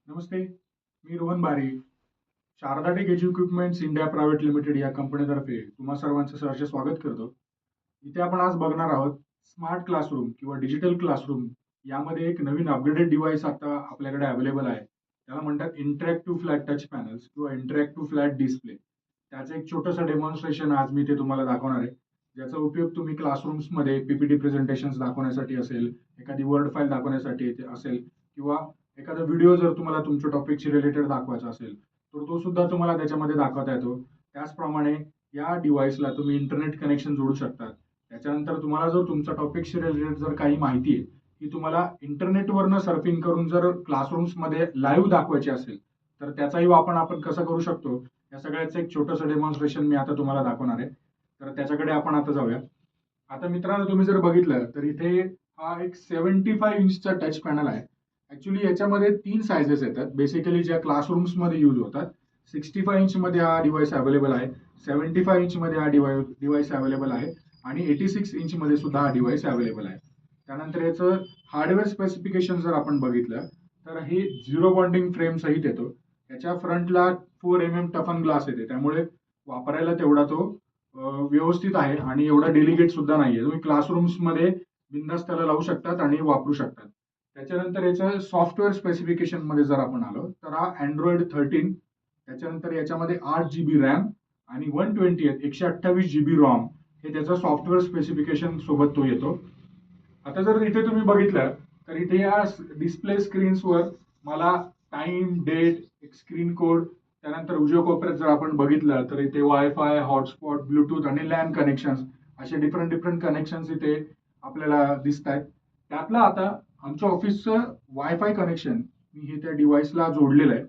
नमस्ते. मी Rohan Bari. Sharda tech equipments India private limited या कंपनीतर्फे तुम्हा सर्वांचं सहर्ष स्वागत करतो. इथे आपण आज बघणार आहोत स्मार्ट क्लासरूम किंवा डिजिटल क्लासरूम यामध्ये एक नवीन अपग्रेडेड डिव्हाइस आता आपल्याकडे अवेलेबल आहे. त्याला म्हणतात इंटरॅक्टिव्ह फ्लॅट टच पॅनल्स किंवा इंटरॅक्टिव्ह फ्लॅट डिस्प्ले. त्याचं एक छोटंसं डेमॉन्स्ट्रेशन आज मी ते तुम्हाला दाखवणार आहे. ज्याचा उपयोग तुम्ही क्लासरूम्समध्ये पीपीटी प्रेझेंटेशन्स दाखवण्यासाठी असेल, एखादी वर्ड फाईल दाखवण्यासाठी असेल किंवा एखादा व्हिडिओ जर तुम्हाला तुमच्या टॉपिकशी रिलेटेड दाखवायचा असेल, तर तो सुद्धा तुम्हाला त्याच्यामध्ये दाखवता येतो. त्याचप्रमाणे या डिव्हाइसला तुम्ही इंटरनेट कनेक्शन जोडू शकता. त्याच्यानंतर तुम्हाला जर तुमच्या टॉपिकशी रिलेटेड जर काही माहिती आहे, ती तुम्हाला इंटरनेटवरनं सर्फिंग करून जर क्लासरूम्समध्ये लाईव्ह दाखवायची असेल, तर त्याचाही वापर आपण कसं करू शकतो, या सगळ्याचं एक छोटंसं डेमॉन्स्ट्रेशन मी आता तुम्हाला दाखवणार आहे. तर त्याच्याकडे आपण आता जाऊया. आता मित्रांनो, तुम्ही जर बघितलं तर इथे हा एक 75 इंचचा टच पॅनल आहे. ऍक्च्युली याच्यामध्ये 3 सायझेस येतात बेसिकली ज्या क्लासरूम्समध्ये यूज होतात. 65 इंचमध्ये हा डिव्हाइस अवेलेबल आहे, 75 इंचमध्ये हा डिव्हाइस अवेलेबल आहे आणि 86 इंचमध्ये सुद्धा हा डिव्हाइस अवेलेबल आहे. त्यानंतर याचं हार्डवेअर स्पेसिफिकेशन जर आपण बघितलं तर हे झिरो बॉन्डिंग फ्रेम सहित येतो. याच्या फ्रंटला 4 mm टफन ग्लास येते, त्यामुळे वापरायला तेवढा तो व्यवस्थित आहे आणि एवढा डेलिकेट सुद्धा नाहीये. तुम्ही क्लासरूम्समध्ये बिनधास्त त्याला लावू शकतात आणि वापरू शकतात. त्याच्यानंतर याचं सॉफ्टवेअर स्पेसिफिकेशन मध्ये जर आपण आलो तर हा Android 13, त्याच्यानंतर याच्यामध्ये 8 GB रॅम आणि 128 GB रॉम हे त्याचं सॉफ्टवेअर स्पेसिफिकेशन सोबत तो येतो. आता जर इथे तुम्ही बघितलं तर इथे या डिस्प्ले स्क्रीन्सवर मला टाइम, डेट, एक स्क्रीन कोड, त्यानंतर उजव्या कोपऱ्यात जर आपण बघितलं तर इथे वायफाय, हॉटस्पॉट, ब्लूटूथ आणि लॅन कनेक्शन असे डिफरंट कनेक्शन इथे आपल्याला दिसत आहेत. त्यातलं आता आमच्या ऑफिसचं वायफाय कनेक्शन मी हे त्या डिव्हाइसला जोडलेलं आहे.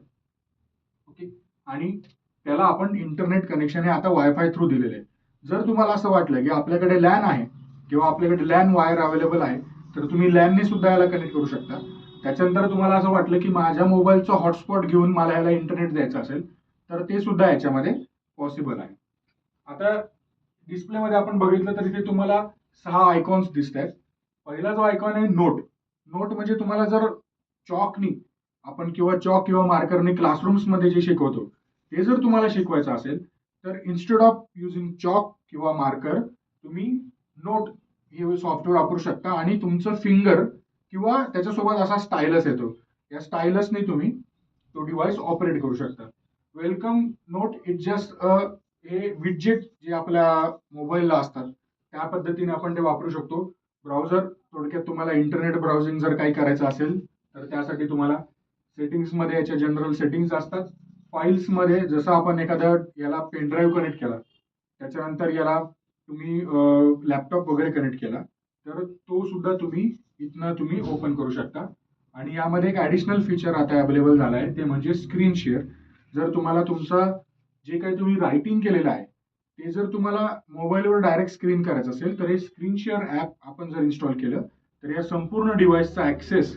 ओके. आणि त्याला आपण इंटरनेट कनेक्शन हे आता वायफाय थ्रू दिलेलं आहे. जर तुम्हाला असं वाटलं की आपल्याकडे लॅन आहे किंवा आपल्याकडे लॅन वायर अवेलेबल आहे, तर तुम्ही लॅनने सुद्धा याला कनेक्ट करू शकता. त्याच्यानंतर तुम्हाला असं वाटलं की माझ्या मोबाईलचं हॉटस्पॉट घेऊन मला याला इंटरनेट द्यायचं असेल, तर ते सुद्धा याच्यामध्ये पॉसिबल आहे. आता डिस्प्लेमध्ये आपण बघितलं तर इथे तुम्हाला 6 आयकॉन्स दिसत आहेत. पहिला जो आयकॉन आहे नोट. नोट म्हणजे तुम्हाला जर चॉकनी आपण किंवा चॉक किंवा मार्करने क्लासरूम्समध्ये जे शिकवतो ते जर तुम्हाला शिकवायचं असेल, तर इन्स्टेड ऑफ युझिंग चॉक किंवा मार्कर तुम्ही नोट हे सॉफ्टवेअर वापरू शकता आणि तुमचं फिंगर किंवा त्याच्यासोबत असा स्टायलस येतो, या स्टायलसने तुम्ही तो डिव्हाइस ऑपरेट करू शकता. वेलकम नोट इट जस्ट हे विडजेट जे आपल्या मोबाईलला असतात त्या पद्धतीने आपण ते वापरू शकतो. ब्राउझर थोडक्यात तुम्हाला इंटरनेट ब्राउझिंग जर काही करायचं असेल तर त्यासाठी तुम्हाला सेटिंग्समध्ये याच्या जनरल सेटिंग्स असतात. फाईल्समध्ये जसं आपण एखाद्या याला पेनड्राईव्ह कनेक्ट केला, त्याच्यानंतर याला तुम्ही लॅपटॉप वगैरे कनेक्ट केला, तर तो सुद्धा तुम्ही इथनं तुम्ही ओपन करू शकता. आणि यामध्ये एक ॲडिशनल फीचर आता अवेलेबल झालं आहे, ते म्हणजे स्क्रीन शेअर. जर तुम्हाला तुमचं जे काही तुम्ही रायटिंग केलेलं आहे ते जर तुम्हाला मोबाईलवर डायरेक्ट स्क्रीन करायचं असेल, तर हे स्क्रीन शेअर ॲप आपण जर इन्स्टॉल केलं तर या संपूर्ण डिव्हाइसचा ॲक्सेस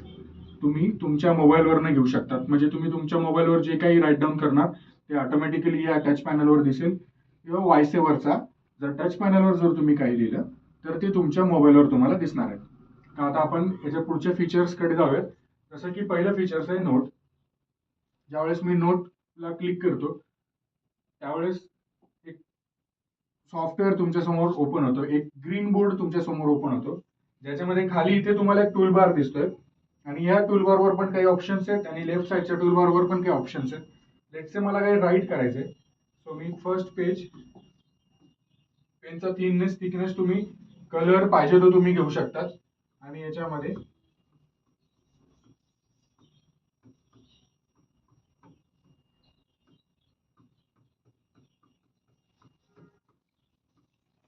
तुम्ही तुमच्या मोबाईलवरनं घेऊ शकतात. म्हणजे तुम्ही तुमच्या मोबाईलवर जे काही राईट डाऊन करणार ते ऑटोमॅटिकली या टच पॅनलवर दिसेल किंवा वायसेवरचा जर टच पॅनलवर जर तुम्ही काही लिहिलं तर ते तुमच्या मोबाईलवर तुम्हाला दिसणार आहे. तर आता आपण याच्या पुढच्या फीचर्सकडे जाऊयात. जसं की पहिलं फीचर्स आहे नोट. ज्यावेळेस मी नोटला क्लिक करतो त्यावेळेस एक सॉफ्टवेअर तुमच्या समोर ओपन होतो, एक ग्रीन बोर्ड तुमच्या समोर ओपन होतो, ज्याच्यामध्ये खाली इथे तुम्हाला एक टूल बार दिसतोय आणि या टूलबारवर पण काही ऑप्शन्स आहेत आणि लेफ्ट साईडच्या टूलबारवर पण काही ऑप्शन्स आहेत. लेट्स से मला काही राईट करायचंय, सो मी फर्स्ट पेज पेनचा थिकनेस तुम्ही कलर पाहिजे तो तुम्ही घेऊ शकतात आणि याच्यामध्ये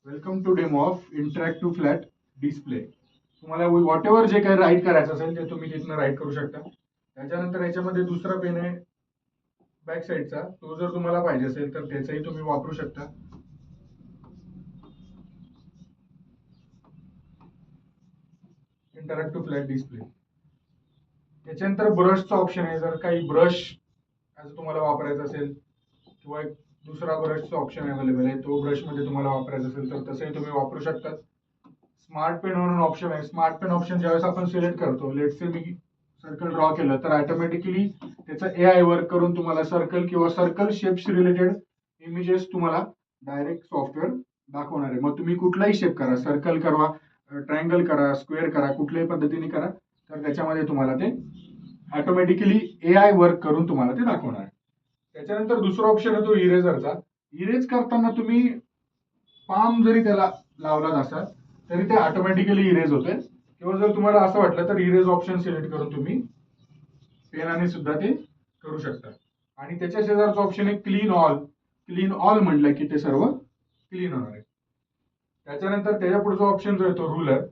welcome to demo of interactive flat display. तुम्हाला व्हॉट एव्हर जे काही राईट करायचं असेल ते तुम्ही तिथनं राईट करू शकता. त्याच्यानंतर याच्यामध्ये दुसरा पेन आहे बॅक साईडचा, तो जर तुम्हाला पाहिजे असेल तर त्याचाही तुम्ही वापरू शकता. Interactive flat display. त्याच्यानंतर ब्रशचा ऑप्शन आहे, जर काही ब्रश आज तुम्हाला वापरायचा असेल किंवा एक दुसरा ब्रशचा ऑप्शन अवेलेबल आहे, तो ब्रश मध्ये तुम्हाला वापरायचा असेल तर तसंही तुम्ही वापरू शकता. स्मार्ट पेन म्हणून ऑप्शन आहे. स्मार्ट पेन ऑप्शन ज्यावेळेस आपण सिलेक्ट करतो, let's say me circle draw केलं तर ऑटोमॅटिकली त्याचं AI वर्क करून तुम्हाला सर्कल किंवा सर्कल शेप्स रिलेटेड इमेजेस तुम्हाला डायरेक्ट सॉफ्टवेअर दाखवणार आहे. मग तुम्ही कुठलाही शेप करा, सर्कल करा, ट्रायंगल करा, स्क्वेअर करा, कुठल्याही पद्धतीने करा, तर त्याच्यामध्ये तुम्हाला ते ऑटोमॅटिकली AI वर्क करून तुम्हाला ते दाखवणार आहे. त्याच्यानंतर दुसरा ऑप्शन आहे तो इरेजरचा. इरेज करताना तुम्ही पाम जरी त्याला लावला असाल तरी ते ऑटोमॅटिकली इरेज होते, किंवा जर तुम्हाला असं वाटलं तर इरेज ऑप्शन सिलेक्ट करून तुम्ही पेनाने सुद्धा ते करू शकता. आणि त्याच्या शेजारचा ऑप्शन आहे क्लीन ऑल. क्लीन ऑल म्हटलं की ते सर्व क्लीन होणार आहे. त्याच्यानंतर त्याच्या पुढचा ऑप्शन जो आहे तो रुलर.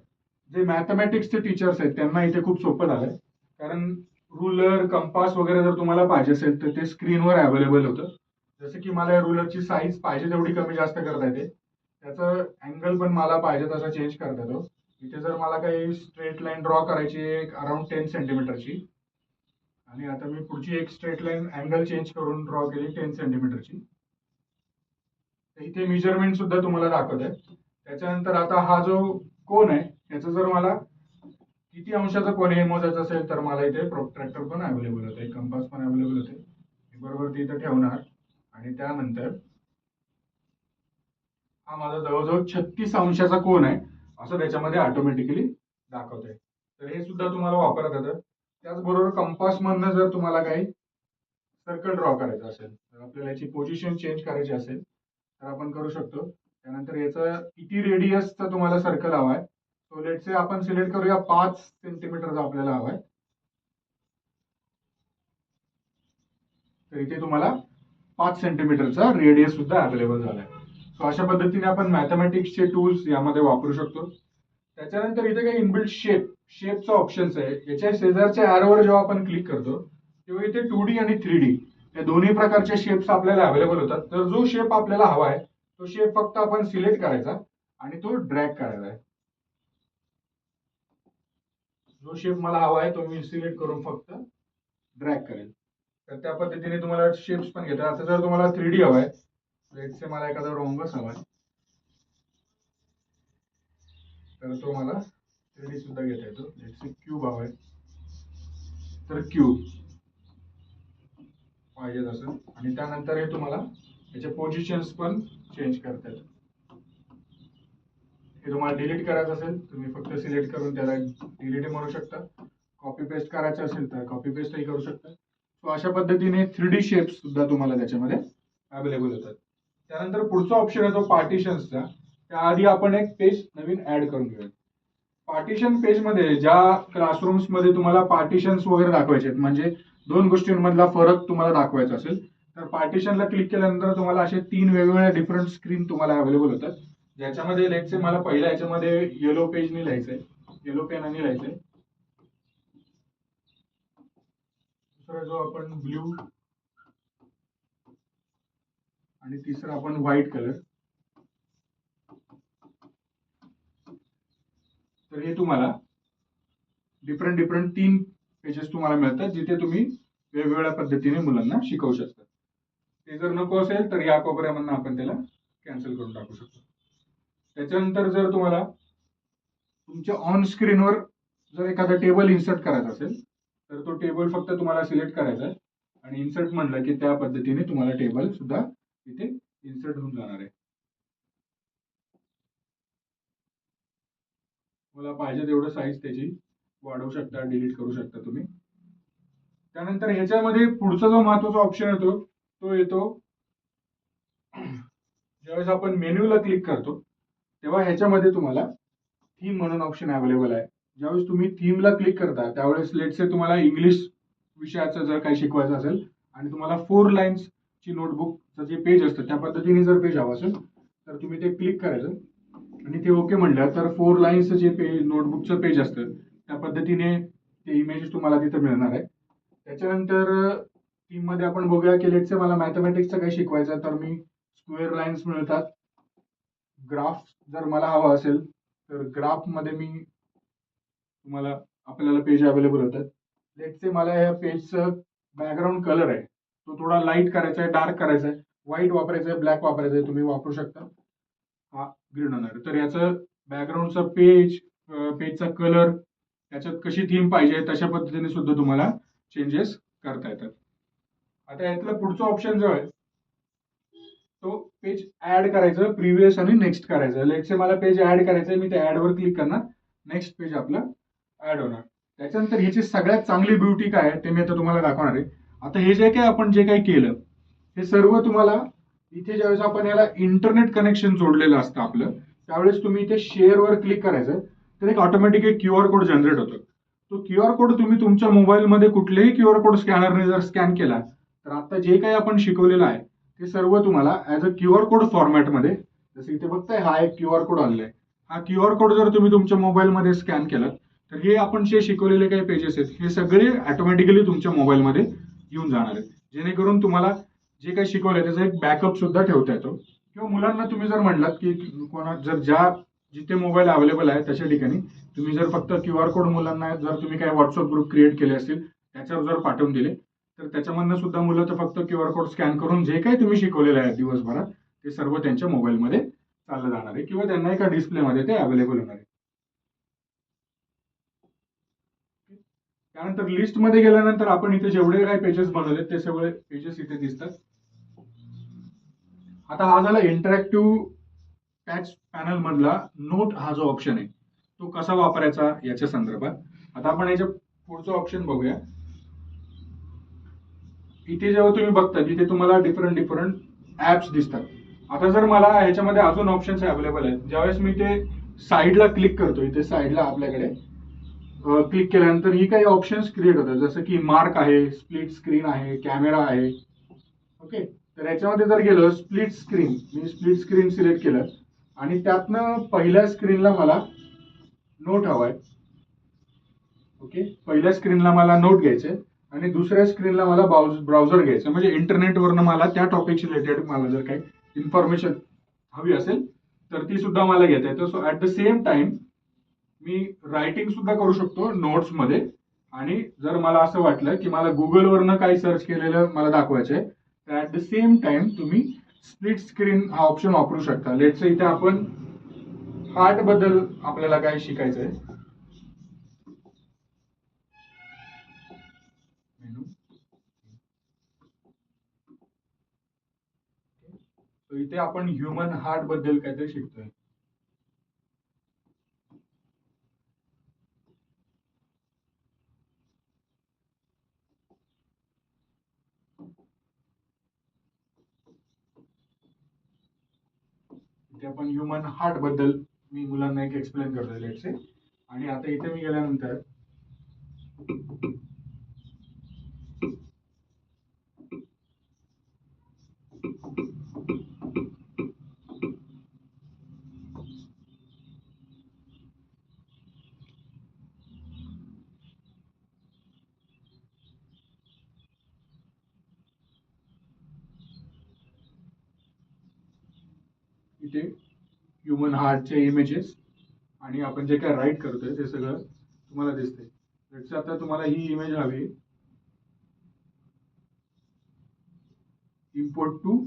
जे मॅथमॅटिक्सचे टीचर्स आहेत त्यांना इथे खूप सोपं झालंय, कारण रुलर, कंपास वगैरे जर तुम्हाला पाहिजे असेल तर ते स्क्रीनवर अवेलेबल होतं. जसं की मला या रुलरची साईज पाहिजे तेवढी कमी जास्त करता येते, त्याचं अँगल पण मला पाहिजे तसा चेंज करता येतो. इथे जर मला काही स्ट्रेट लाईन ड्रॉ करायची आहे अराउंड 10 सेंटीमीटरची, आणि आता मी पुढची एक स्ट्रेट लाईन अँगल चेंज करून ड्रॉ केली 10 सेंटीमीटरची, तर इथे मेजरमेंट सुद्धा तुम्हाला दाखवत आहे. त्याच्यानंतर आता हा जो कोन आहे त्याचं जर मला किती अंशाचा कोन हे मोजायचं असेल तर मला इथे प्रोट्रॅक्टर पण अवेलेबल होते, कंपास पण अवेलेबल होते. बरोबर ते इथं ठेवणार आणि त्यानंतर हा माझा जवळजवळ 36 अंशाचा कोन आहे असं त्याच्यामध्ये ऑटोमॅटिकली दाखवतंय. तर हे सुद्धा तुम्हाला वापरता येतं. त्याचबरोबर कंपास मधनं जर तुम्हाला काही सर्कल ड्रॉ करायचं असेल, तर आपल्याला याची पोझिशन चेंज करायची असेल तर आपण करू शकतो. त्यानंतर याचा किती रेडियसचा तुम्हाला सर्कल हवाय, तो लेट्स से आपण सिलेक्ट करूया 5 सेंटीमीटरचा आपल्याला हवाय. तर इथे तुम्हाला 5 सेंटीमीटरचा रेडियस सुद्धा अवेलेबल झालाय. सो अशा पद्धतीने आपण मॅथमॅटिक्सचे टूल्स यामध्ये वापरू शकतो. त्याच्यानंतर इथे काही इनबिल्ट शेपचा ऑप्शन्स आहे. याच्या शेजारच्या ॲरोवर जेव्हा आपण क्लिक करतो तेव्हा इथे 2D आणि 3D या दोन्ही प्रकारचे शेप्स आपल्याला अवेलेबल होतात. तर जो शेप आपल्याला हवा आहे तो शेप फक्त आपण सिलेक्ट करायचा आणि तो ड्रॅग करायचा आहे. जो शेप मला हवा आहे तो मी सिलेक्ट करून फक्त ड्रॅग करेल. तर त्या पद्धतीने तुम्हाला शेप्स पण घेता. आता जर तुम्हाला 3D हवाय, लेट्स से मला एखादा रोंगस हवाय, तर तो मला 3D सुद्धा घेता येतो. लेट्स से क्यूब हवाय तर क्यूब पाहिजे तसं, आणि त्यानंतर हे तुम्हाला याचे पोझिशन्स पण चेंज करता येतात. हे तुम्हाला डिलीट करायचं असेल तुम्ही फक्त सिलेक्ट करून त्याला डिलीट म्हणू शकता. कॉपी पेस्ट करायचं असेल तर कॉपी पेस्टही करू शकता. सो अशा पद्धतीने 3D शेप्स सुद्धा तुम्हाला त्याच्यामध्ये अवेलेबल होतात. त्यानंतर पुढचा ऑप्शन आहे तो पार्टिशन्सचा. त्याआधी आपण एक पेज नवीन ऍड करून घेऊया. पार्टिशन पेज मध्ये ज्या क्लासरूम्स मध्ये तुम्हाला पार्टिशन्स वगैरे दाखवायचे आहेत, म्हणजे दोन गोष्टींमधला फरक तुम्हाला दाखवायचा असेल, तर पार्टिशनला क्लिक केल्यानंतर तुम्हाला असे 3 वेगवेगळ्या डिफरंट स्क्रीन तुम्हाला अवेलेबल होतात. ज्याच्यामध्ये लेट्स से मला पहिल्या याच्यामध्ये येलो पेजनी लिहायचंय, येलो पेनाने लिहायचंय. दुसरा जो आपण ब्ल्यू, आणि तिसरा आपण व्हाईट कलर. तर हे तुम्हाला डिफरंट 3 पेजेस तुम्हाला मिळतात जिथे तुम्ही वेगवेगळ्या पद्धतीने मुलांना शिकवू शकता. ते जर नको असेल तर या कोपऱ्यामधून आपण त्याला कॅन्सल करून टाकू शकतो. त्याच्यानंतर जर तुम्हाला तुमच्या ऑन स्क्रीनवर जर एखादा टेबल इन्सर्ट करायचा असेल तर तो टेबल फक्त तुम्हाला सिलेक्ट करायचा आहे आणि इन्सर्ट म्हणलं की त्या पद्धतीने तुम्हाला टेबल सुद्धा इथे इन्सर्ट होऊन जाणार आहे. मला पाहिजे तेवढं साईज त्याची वाढवू शकता, डिलीट करू शकता तुम्ही. त्यानंतर ह्याच्यामध्ये पुढचा जो महत्वाचा ऑप्शन येतो तो येतो ज्यावेळेस आपण मेन्यूला क्लिक करतो तेव्हा ह्याच्यामध्ये तुम्हाला थीम म्हणून ऑप्शन अवेलेबल आहे. ज्यावेळेस तुम्ही थीमला क्लिक करता त्यावेळेस लेट्स से तुम्हाला इंग्लिश विषयाचं जर काही शिकवायचं असेल आणि तुम्हाला 4 लाईन्सची नोटबुकचं जे पेज असतं त्या पद्धतीने जर पेज हवं असेल तर तुम्ही ते क्लिक करायचं आणि ते ओके म्हणलं तर 4 लाईन्सचं जे पेज नोटबुकचं पेज असतं त्या पद्धतीने ते इमेजेस तुम्हाला तिथे मिळणार आहे. त्याच्यानंतर थीम मध्ये आपण बघूया की लेट्स से मला मॅथमॅटिक्सचं काही शिकवायचं तर मी स्क्वेअर लाईन्स मिळतात. ग्राफ जर मला हवा असेल तर ग्राफ मध्ये मी तुम्हाला आपल्याला पेज अवेलेबल होतात. लेट्स से मला या पेजचं बॅकग्राऊंड कलर आहे तो थोडा लाईट करायचा आहे, डार्क करायचा आहे, व्हाईट वापरायचं आहे, ब्लॅक वापरायचं आहे, तुम्ही वापरू शकता. हा ग्रीन होणार. तर याचं बॅकग्राऊंडचं पेजचा कलर त्याच्यात कशी थीम पाहिजे तशा पद्धतीने सुद्धा तुम्हाला चेंजेस करता येतात. आता यातलं पुढचं ऑप्शन जो आहे तो पेज ऍड करायचं, प्रिव्हियस आणि नेक्स्ट करायचं. लेट्स से मला पेज ऍड करायचंय, मी त्या ऍड वर क्लिक करणार, नेक्स्ट पेज आपलं ऍड होणार. त्याच्यानंतर ह्याची सगळ्यात चांगली ब्युटी काय आहे ते मी आता तुम्हाला दाखवणार आहे. आता हे जे काय आपण जे काही केलं हे सर्व तुम्हाला इथे ज्यावेळेस आपण याला इंटरनेट कनेक्शन जोडलेलं असतं आपलं, त्यावेळेस तुम्ही इथे शेअर वर क्लिक करायचं, तर एक ऑटोमॅटिक एक QR कोड जनरेट होतो. तो QR कोड तुम्ही तुमच्या मोबाईलमध्ये कुठलेही QR कोड स्कॅनरने जर स्कॅन केला तर आता जे काही आपण शिकवलेलं आहे ते सर्व तुम्हाला ऍज अ QR कोड फॉर्मॅटमध्ये, जसं इथे बघताय हा एक QR कोड आलेला आहे, हा QR कोड जर तुम्ही तुमच्या मोबाईलमध्ये स्कॅन केला तर हे आपण जे शिकवलेले काही पेजेस आहेत हे सगळे ऑटोमॅटिकली तुमच्या मोबाईलमध्ये येऊन जाणार आहेत, जेणेकरून तुम्हाला जे काही शिकवलंय त्याचा एक बॅकअप सुद्धा ठेवता येतो. किंवा मुलांना तुम्ही जर म्हणलात की कोणा जर ज्या जिथे मोबाईल अवेलेबल आहे त्याच्या ठिकाणी तुम्ही जर फक्त QR कोड मुलांना जर तुम्ही काही व्हॉट्सअप ग्रुप क्रिएट केले असतील त्याच्यावर जर पाठवून दिले तर त्याच्यामधनं सुद्धा मुलं तर फक्त QR कोड स्कॅन करून जे काही तुम्ही शिकवलेलं आहे दिवसभरात ते सर्व त्यांच्या मोबाईलमध्ये चाललं जाणार आहे किंवा त्यांना एका डिस्प्लेमध्ये ते अवेलेबल होणार आहे. त्यानंतर लिस्ट मध्ये गेल्यानंतर आपण इथे जेवढे काही पेजेस बनवले ते सगळे पेजेस इथे दिसतात. आता हा झाला इंटरॅक्टिव्ह टॅक्स पॅनल मधला नोट हा जो ऑप्शन आहे तो कसा वापरायचा याच्या संदर्भात. आता आपण याच्या पुढचं ऑप्शन बघूया. इथे जेव्हा तुम्ही बघता तिथे तुम्हाला डिफरंट डिफरंट ऍप्स दिसतात. आता जर मला ह्याच्यामध्ये अजून ऑप्शन्स अवेलेबल आहेत, ज्यावेळेस मी ते साईडला क्लिक करतो, इथे साईडला आपल्याकडे क्लिक केल्यानंतर ही काही ऑप्शन्स क्रिएट होतात, जसं की मार्क आहे, स्प्लिट स्क्रीन आहे, कॅमेरा आहे. ओके, तर याच्यामध्ये जर गेलो स्प्लिट स्क्रीन, मी स्प्लिट स्क्रीन सिलेक्ट केलं आणि त्यातनं पहिल्या स्क्रीनला मला नोट हवाय. ओके, पहिल्या स्क्रीनला मला नोट घ्यायचे आणि दुसऱ्या स्क्रीनला मला ब्राउझर घ्यायचं, म्हणजे इंटरनेटवरनं मला त्या टॉपिकशी रिलेटेड मला जर काही इन्फॉर्मेशन हवी असेल तर ती सुद्धा मला घेता येतं. So at the same time me writing सुद्धा करू शकतो नोट्स मध्ये. आणि जर मला असं वाटलं की मला गुगलवरनं काही सर्च केलेलं मला दाखवायचंय तर ऍट द सेम टाइम तुम्ही स्प्लिट स्क्रीन हा ऑप्शन वापरू शकता. लेट्स इथे आपण हार्ट बद्दल आपल्याला काय शिकायचंय, तर इथे आपण ह्युमन हार्ट बद्दल काहीतरी शिकतोय. इथे आपण ह्युमन हार्ट बद्दल मी मुलांना एक एक्सप्लेन करतोय लेट्स से. आणि आता इथे मी गेल्यानंतर इथे ह्युमन हार्टचे इमेजेस आणि आपण जे काय राईट करतोय ते सगळं तुम्हाला दिसतंय. लेट्स आता तुम्हाला ही इमेज हवी, इम्पोर्ट टू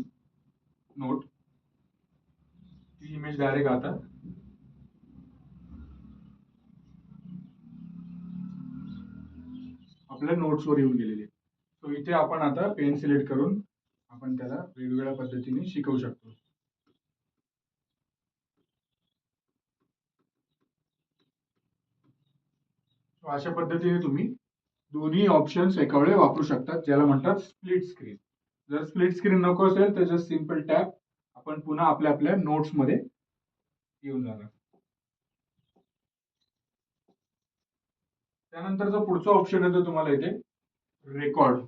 नोट, ती इमेज डायरेक्ट आता आपल्या नोट्सवर येऊन गेलेली आहे. सो इथे आपण आता पेन सिलेक्ट करून आपण त्याला वेगवेगळ्या पद्धतीने शिकवू शकतो. अशा पद्धतीने तुम्ही दोन्ही ऑप्शन्स एका वेळी वापरू शकतात, ज्याला म्हणतात स्प्लिट स्क्रीन. जर स्प्लिट स्क्रीन नको असेल तर जस्ट सिंपल टॅप आपण पुन्हा आपल्या आपल्या नोट्स मध्ये येऊन जाणार. त्यानंतरचा पुढचा ऑप्शन येतो तुम्हाला इथे रेकॉर्ड.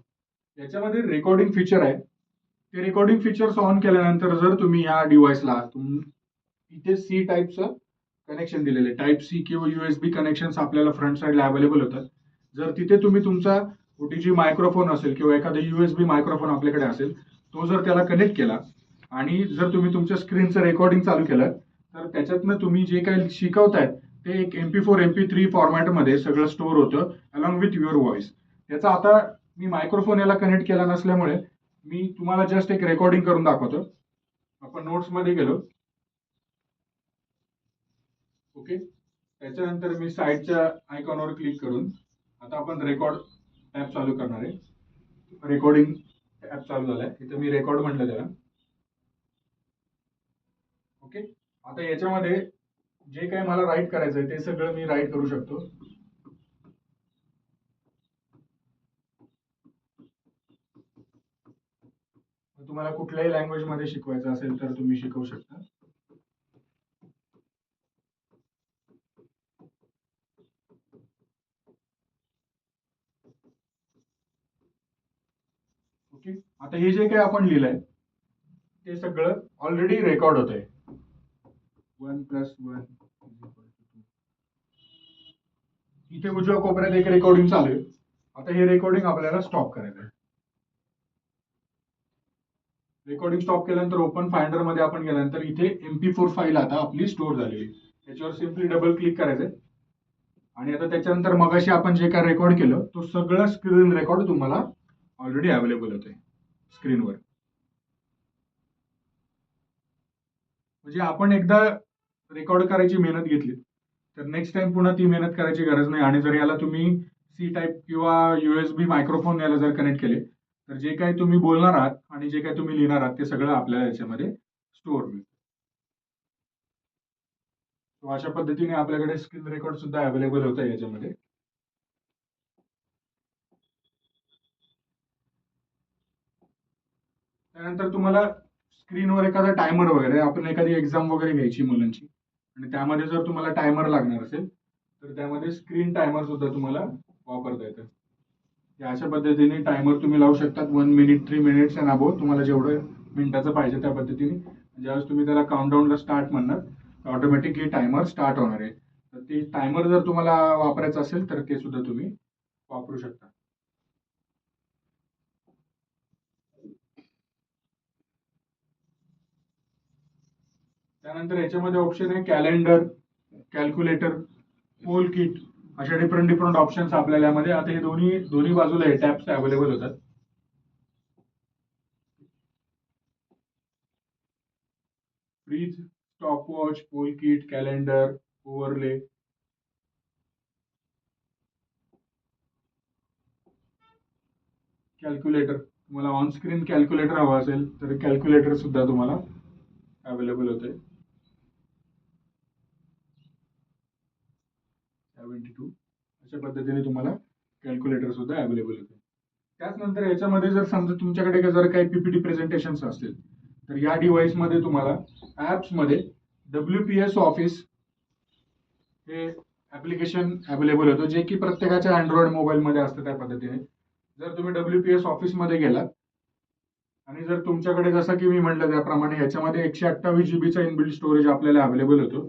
याच्यामध्ये रेकॉर्डिंग फीचर आहे. ते रेकॉर्डिंग फीचर्स ऑन केल्यानंतर जर तुम्ही या डिव्हाइसला इथे सी टाईपचं कनेक्शन दिलेले, टाईप सी किंवा USB कनेक्शन आपल्याला फ्रंट साईडला अवेलेबल होतात. जर तिथे तुम्ही तुमचा OTG मायक्रोफोन असेल किंवा एखादा USB मायक्रोफोन आपल्याकडे असेल तो जर त्याला कनेक्ट केला आणि जर तुम्ही तुमच्या स्क्रीनचं रेकॉर्डिंग चालू केलं तर त्याच्यातनं तुम्ही जे काही शिकवतायत ते एक MP4 MP3 फॉर्मॅटमध्ये सगळं स्टोअर होतं अलॉंग विथ युअर व्हॉइस. याचा आता मी मायक्रोफोन याला कनेक्ट केला नसल्यामुळे मी तुम्हाला जस्ट एक रेकॉर्डिंग करून दाखवतो. आपण नोट्स मध्ये गेलो. ओके, त्याच्यानंतर मी साईडच्या आयकॉनवर क्लिक करून आता आपण रेकॉर्ड ऍप चालू करणार आहे. रेकॉर्डिंग ऍप चालू झालाय. इथे मी रेकॉर्ड म्हटलं त्याला. ओके. आता याच्यामध्ये जे काही मला राईट करायचंय ते सगळं मी राईट करू शकतो. तुम्हाला कुठल्याही लँग्वेज मध्ये शिकवायचं असेल तर तुम्ही शिकवू शकता. ओके. आता हे जे काही आपण लिहिलंय ते सगळं ऑलरेडी रेकॉर्ड होत आहे. 1+1 इथे उजव्या कोपऱ्यात एक रेकॉर्डिंग चालू आहे. आता हे रेकॉर्डिंग आपल्याला स्टॉप करायचं आहे. रेकॉर्डिंग स्टॉप केल्यानंतर ओपन फाइंडर मध्ये आपण गेल्यानंतर इथे MP4 फाईल आता आपली स्टोअर झालेली. त्याच्यावर सिम्पली डबल क्लिक करायचंय आणि आता त्याच्यानंतर मगाशी आपण जे काय रेकॉर्ड केलं तो सगळं स्क्रीन रेकॉर्ड तुम्हाला ऑलरेडी अवेलेबल होते स्क्रीनवर. म्हणजे आपण एकदा रेकॉर्ड करायची मेहनत घेतली तर नेक्स्ट टाइम पुन्हा ती मेहनत करायची गरज नाही. आणि जर याला तुम्ही C टाईप किंवा USB मायक्रोफोन याला जर कनेक्ट केले तर जे काही तुम्ही बोलणार आहात आणि जे काही तुम्ही लिहिणार आहात ते सगळं आपल्याला याच्यामध्ये स्टोअर होईल. अशा पद्धतीने आपल्याकडे स्क्रीन रेकॉर्ड सुद्धा अवेलेबल होतं याच्यामध्ये. त्यानंतर तुम्हाला स्क्रीनवर एखादा टायमर वगैरे, आपण एखादी एक्झाम वगैरे घ्यायची मुलांची आणि त्यामध्ये जर तुम्हाला टायमर लागणार असेल तर त्यामध्ये स्क्रीन टायमर सुद्धा तुम्हाला वापरता येतं. अशा पद्धतीने टायमर तुम्ही लावू शकता. 1 मिनिट, 3 मिनिट्स अँड अबोव तुम्हाला जेवढं मिनिटाचं पाहिजे त्या पद्धतीने. ज्यावेळेस तुम्ही त्याला काउंटडाऊनला स्टार्ट म्हणणार ऑटोमॅटिक हे टायमर स्टार्ट होणार आहे. तर ते टायमर जर तुम्हाला वापरायचं असेल तर ते सुद्धा तुम्ही वापरू शकता. त्यानंतर याच्यामध्ये ऑप्शन आहे कॅलेंडर, कॅल्क्युलेटर, पोल किट, अशा डिफरंट ऑप्शन्स आपल्याला यामध्ये. आता हे दोन्ही बाजूला हे टॅब्स अवेलेबल होतात. Freeze, stopwatch, poll kit, calendar, overlay. Calculator, तुम्हाला ऑन स्क्रीन कॅल्क्युलेटर हवा असेल तर कॅल्क्युलेटर सुद्धा तुम्हाला अवेलेबल होते. 72 अशा पद्धतीने तुम्हाला कॅल्क्युलेटर सुद्धा अवेलेबल होते. त्याचनंतर याच्यामध्ये जर समजा तुमच्याकडे जर काही PPT प्रेझेंटेशन असतील तर या डिव्हाइस मध्ये तुम्हाला ऍप्स मध्ये WPS ऑफिस हे ऍप्लिकेशन अवेलेबल होतं, जे की प्रत्येकाच्या अँड्रॉइड मोबाईल मध्ये असतं. त्या पद्धतीने जर तुम्ही WPS ऑफिस मध्ये गेलात आणि जर तुमच्याकडे जसं की मी म्हटलं त्याप्रमाणे याच्यामध्ये 128 जीबीचा इनबिल्ट स्टोरेज आपल्याला अवेलेबल होतो.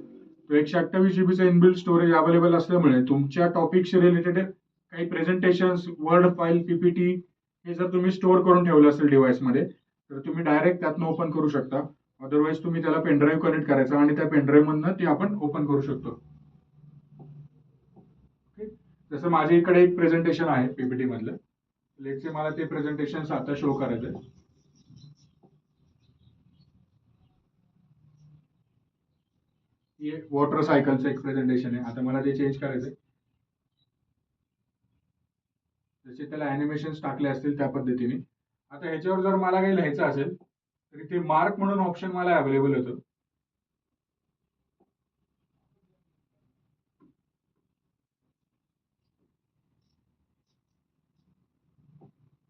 तो 128 जीबीचा इनबिल्ट स्टोरेज अवेलेबल असल्यामुळे तुमच्या टॉपिकशी रिलेटेड काही प्रेझेंटेशन्स, वर्ड फाईल, PPT हे जर तुम्ही स्टोअर करून ठेवलं असेल डिव्हाइसमध्ये तर तुम्ही डायरेक्ट त्यातनं ओपन करू शकता. अदरवाईज तुम्ही त्याला पेनड्राईव्ह कनेक्ट करायचा आणि त्या पेनड्राईव्ह मधनं ते आपण ओपन करू शकतो. जसं माझ्या इकडे एक प्रेझेंटेशन आहे PPT मधलं. लेट्स से मला ते प्रेझेंटेशन आता शो करायचं आहे. हे वॉटर सायकलचं एक प्रेझेंटेशन आहे. आता मला ते चेंज करायचंय. जसे त्याला अॅनिमेशन्स टाकले असतील त्या पद्धतीने. आता ह्याच्यावर जर मला काही लिहायचं असेल तर इथे मार्क म्हणून ऑप्शन मला अवेलेबल होतं.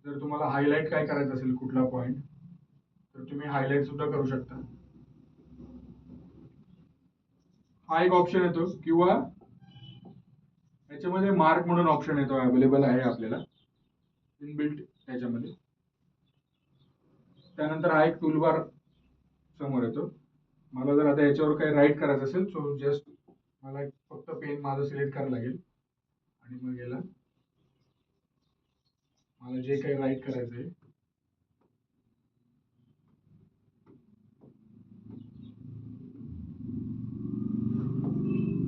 जर तुम्हाला हायलाइट काय करायचं असेल कुठला पॉइंट तर तुम्ही हायलाइट सुद्धा करू शकता. हा एक ऑप्शन येतो किंवा याच्यामध्ये मार्क म्हणून ऑप्शन येतो, अवेलेबल आहे आपल्याला इनबिल्ट त्याच्यामध्ये. त्यानंतर हा एक टूलबार समोर येतो. मला जर आता याच्यावर काही राईट करायचं असेल सो जस्ट मला फक्त पेन माझं सिलेक्ट करावं लागेल आणि मग याला मला जे काही राईट करायचं आहे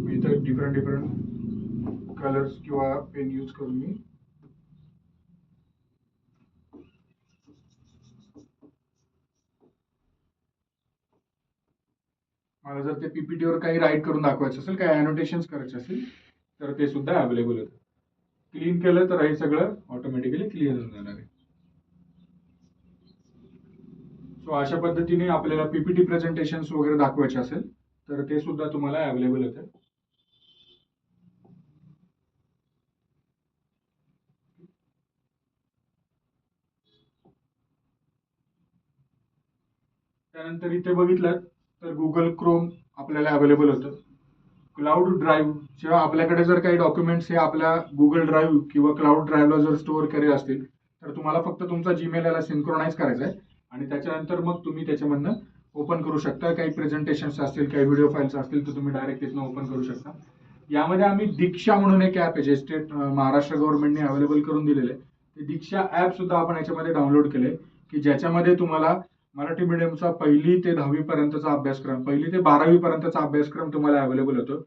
मी तर डिफरंट कलर्स किंवा पेन यूज करून मी मला जर ते PPT वर काही राईट करून दाखवायचं असेल, काही अनोटेशन्स करायचे असेल तर ते सुद्धा अवेलेबल होतं. क्लीन केलं तर हे सगळं ऑटोमॅटिकली क्लिअर होऊन जाणार आहे. सो अशा पद्धतीने आपल्याला पीपीटी प्रेझेंटेशन्स वगैरे दाखवायचे असेल तर ते सुद्धा तुम्हाला अवेलेबल होते. त्यानंतर इथे बघितलं तर गुगल क्रोम आपल्याला अवेलेबल होतं. क्लाउड ड्राईव्ह जेव्हा आपल्याकडे जर काही डॉक्युमेंट्स हे आपल्या गुगल ड्राईव्ह किंवा क्लाउड ड्राईव्हला जर स्टोअर करायचे असतील तर तुम्हाला फक्त तुमचा जीमेल याला सिंक्रोनाइज करायचा आहे आणि त्याच्यानंतर मग तुम्ही त्याच्यामधनं ओपन करू शकता. काही प्रेझेंटेशन्स असतील, काही व्हिडिओ फाईल्स असतील तर तुम्ही डायरेक्ट तिथनं ओपन करू शकता. यामध्ये आम्ही दीक्षा म्हणून एक ॲप आहे जे स्टेट महाराष्ट्र गव्हर्नमेंटने अवेलेबल करून दिलेलं आहे. ते दीक्षा ॲप सुद्धा आपण याच्यामध्ये डाउनलोड केले की ज्याच्यामध्ये तुम्हाला मराठी मीडियमचा 1ली ते 10वी पर्यंतचा अभ्यासक्रम, 1ली ते 12वी पर्यंतचा अभ्यासक्रम तुम्हाला अवेलेबल होतो.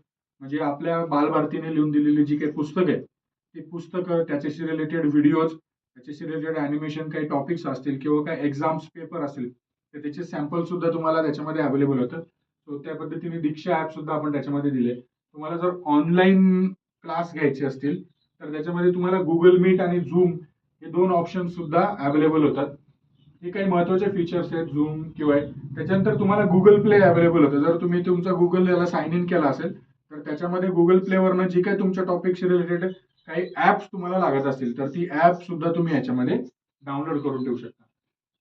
म्हणजे आपल्या बालभारतीने लिहून दिलेली जी काही पुस्तकं आहेत ती पुस्तकं, त्याच्याशी रिलेटेड व्हिडिओज, त्याच्याशी रिलेटेड ॲनिमेशन, काही टॉपिक्स असतील किंवा काही एक्झाम्स पेपर असतील तर त्याचे सॅम्पल सुद्धा तुम्हाला त्याच्यामध्ये अवेलेबल होतं. सो त्या पद्धतीने दीक्षा ॲप सुद्धा आपण त्याच्यामध्ये दिले. तुम्हाला जर ऑनलाईन क्लास घ्यायचे असतील तर त्याच्यामध्ये तुम्हाला गुगल मीट आणि झूम हे 2 ऑप्शन सुद्धा अवेलेबल होतात. हे काही महत्वाचे फीचर्स आहेत झूम किंवा त्याच्यानंतर तुम्हाला गुगल प्ले अवेलेबल होतं. जर तुम्ही तुमचा गुगल याला साइन इन केला असेल तर त्याच्यामध्ये गुगल प्लेवरनं जी काही तुमच्या टॉपिकशी रिलेटेड काही ॲप्स तुम्हाला लागत असतील तर ती ॲप सुद्धा तुम्ही याच्यामध्ये डाउनलोड करून ठेवू शकता.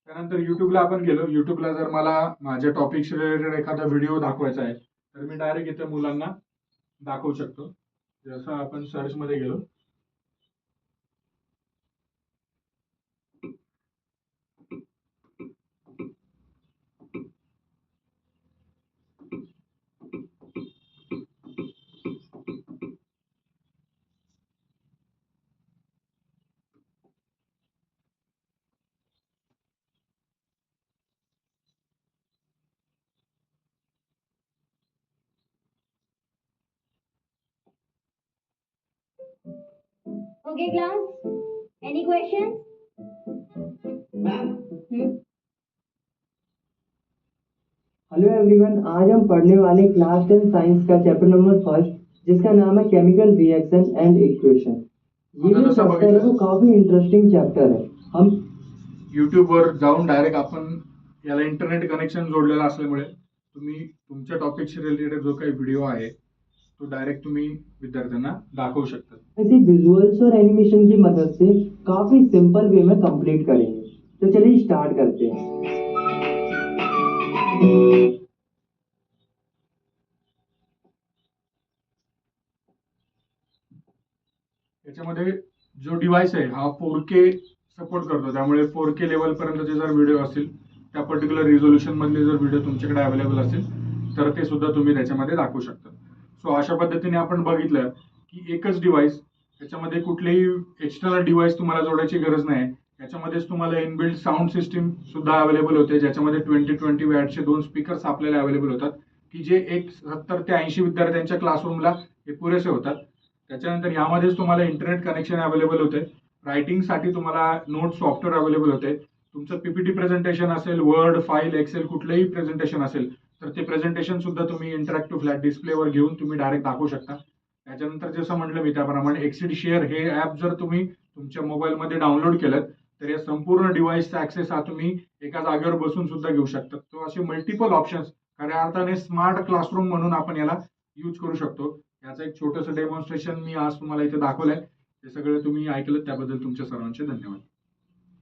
त्यानंतर युट्यूबला आपण गेलो. युट्यूबला जर मला माझ्या टॉपिकशी रिलेटेड एखादा व्हिडिओ दाखवायचा आहे तर मी डायरेक्ट इथे मुलांना दाखवू शकतो. जसं आपण सर्चमध्ये गेलो Okay, class. Any questions? Ma'am hello everyone, आज हम पढ़ने वाले क्लास 10 साइंस का चैप्टर नंबर 1 जिसका नाम है केमिकल रिएक्शन एंड इक्वेशन। ये जो चैप्टर है वो काफी इंटरेस्टिंग चैप्टर है। हम युट्यूबवर जाऊन डायरेक्ट आपण याला इंटरनेट कनेक्शन जोडलेलं असल्यामुळे तुम्ही तुमच्या टॉपिकशी रिलेटेड जो काही व्हिडिओ आहे तो डायरेक्ट तुम्ही विद्यार्थ्यांना दाखवू शकता. ऐसे विजुअल्स और एनिमेशन की मदद से काफी सिंपल वे में कंप्लीट करेंगे। तो चलिए स्टार्ट करते हैं। याच्यामध्ये जो डिव्हाइस आहे हा 4K सपोर्ट करतो. त्यामुळे 4K लेवल पर्यंतचे जर व्हिडिओ असतील, त्या पर्टिक्युलर रिझोल्युशन मधले जर व्हिडिओ तुमच्याकडे अवेलेबल असतील तर ते सुद्धा तुम्ही त्याच्यामध्ये दाखवू शकता. सो अशा पद्धतीने आपण बघितलं की एकच डिव्हाइस, त्याच्यामध्ये कुठलेही एक्सटर्नल डिव्हाइस तुम्हाला जोडायची गरज नाही. याच्यामध्येच तुम्हाला इनबिल्ट साऊंड सिस्टीम सुद्धा अवेलेबल होते, ज्याच्यामध्ये 20 वॅटचे 2 स्पीकर्स आपल्याला अवेलेबल होतात की जे 70 ते 80 विद्यार्थ्यांच्या क्लासरूमला हे पुरेसे होतात. त्याच्यानंतर यामध्येच तुम्हाला इंटरनेट कनेक्शन अवेलेबल होते. रायटिंगसाठी तुम्हाला नोट सॉफ्टवेअर अवेलेबल होते. तुमचं पीपीटी प्रेझेंटेशन असेल, वर्ड, फाईल, एक्सेल कुठलंही प्रेझेंटेशन असेल तर ते प्रेझेंटेशन सुद्धा तुम्ही इंटरॅक्टिव्ह फ्लॅट डिस्प्लेवर घेऊन तुम्ही डायरेक्ट दाखवू शकता. त्याच्यानंतर जसं म्हटलं मी त्याप्रमाणे एक्सिड शेअर हे ॲप जर तुम्ही तुमच्या मोबाईलमध्ये डाउनलोड केलं तर या संपूर्ण डिव्हाइसचा ऍक्सेस हा तुम्ही एका जागेवर बसून सुद्धा घेऊ शकता. तो असे मल्टिपल ऑप्शन्स खऱ्या अर्थाने स्मार्ट क्लासरूम म्हणून आपण याला यूज करू शकतो. याचं एक छोटंसं डेमॉन्स्ट्रेशन मी आज तुम्हाला इथे दाखवलंय. हे सगळं तुम्ही ऐकलं त्याबद्दल तुमच्या सर्वांचे धन्यवाद.